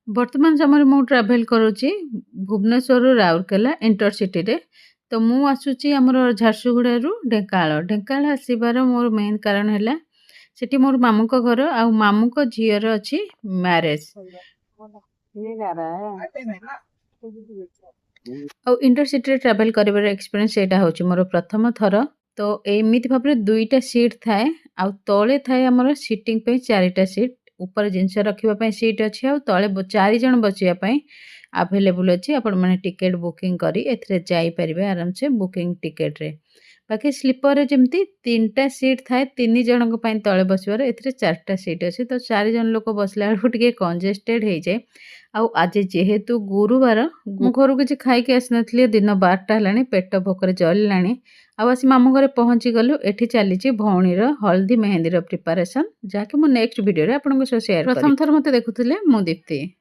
ବର୍ତ୍ତମାନ ସମୟରେ ମୁଁ ଟ୍ରାଭେଲ୍ କରୁଛି ଭୁବନେଶ୍ୱରରୁ ରାଉରକେଲା ଇଣ୍ଟରସିଟିରେ। ତ ମୁଁ ଆସୁଛି ଆମର ଝାରସୁଗୁଡ଼ାରୁ ଢେଙ୍କାନାଳ। ଢେଙ୍କାନାଳ ଆସିବାର ମୋର ମେନ୍ କାରଣ ହେଲା ସେଠି ମୋର ମାମୁଁଙ୍କ ଘର ଆଉ ମାମୁଁଙ୍କ ଝିଅର ଅଛି ମ୍ୟାରେଜ୍। ଆଉ ଇଣ୍ଟରସିଟିରେ ଟ୍ରାଭେଲ୍ କରିବାର ଏକ୍ସପିରିଏନ୍ସ ସେଇଟା ହେଉଛି ମୋର ପ୍ରଥମ ଥର। ତ ଏମିତି ଭାବରେ 2ଟା ସିଟ୍ ଥାଏ ଆଉ ତଳେ ଥାଏ ଆମର ସିଟିଂ ପାଇଁ 4ଟା ସିଟ୍। ଉପରେ ଜିନିଷ ରଖିବା ପାଇଁ ସିଟ୍ ଅଛି ଆଉ ତଳେ 4 ଜଣ ବସିବା ପାଇଁ ଆଭେଲେବୁଲ୍ ଅଛି। ଆପଣମାନେ ଟିକେଟ୍ ବୁକିଂ କରି ଏଥିରେ ଯାଇପାରିବେ ଆରାମସେ ବୁକିଂ ଟିକେଟ୍‌ରେ। ବାକି ସ୍ଲିପର୍‌ରେ ଯେମିତି 3ଟା ସିଟ୍ ଥାଏ 3 ଜଣଙ୍କ ପାଇଁ ତଳେ ବସିବାର, ଏଥିରେ 4ଟା ସିଟ୍ ଅଛି। ତ 4 ଜଣ ଲୋକ ବସିଲା ବେଳକୁ ଟିକେ କଞ୍ଜେଷ୍ଟେଡ୍ ହେଇଯାଏ। ଆଉ ଆଜି ଯେହେତୁ ଗୁରୁବାର, ମୁଁ ଘରୁ କିଛି ଖାଇକି ଆସିନଥିଲି, ଦିନ 12ଟା ହେଲାଣି, ପେଟ ଭୋକରେ ଜଳିଲାଣି। ଆଉ ଆସି ମାମୁଁ ଘରେ ପହଞ୍ଚିଗଲୁ। ଏଠି ଚାଲିଛି ଭଉଣୀର ହଳଦୀ ମେହେନ୍ଦୀର ପ୍ରିପାରେସନ୍, ଯାହାକି ମୁଁ ନେକ୍ସଟ ଭିଡ଼ିଓରେ ଆପଣଙ୍କ ସହ ସେୟାର କରିବି। ପ୍ରଥମ ଥର ମୋତେ ଦେଖୁଥିଲେ ମୁଁ ଦୀପ୍ତି।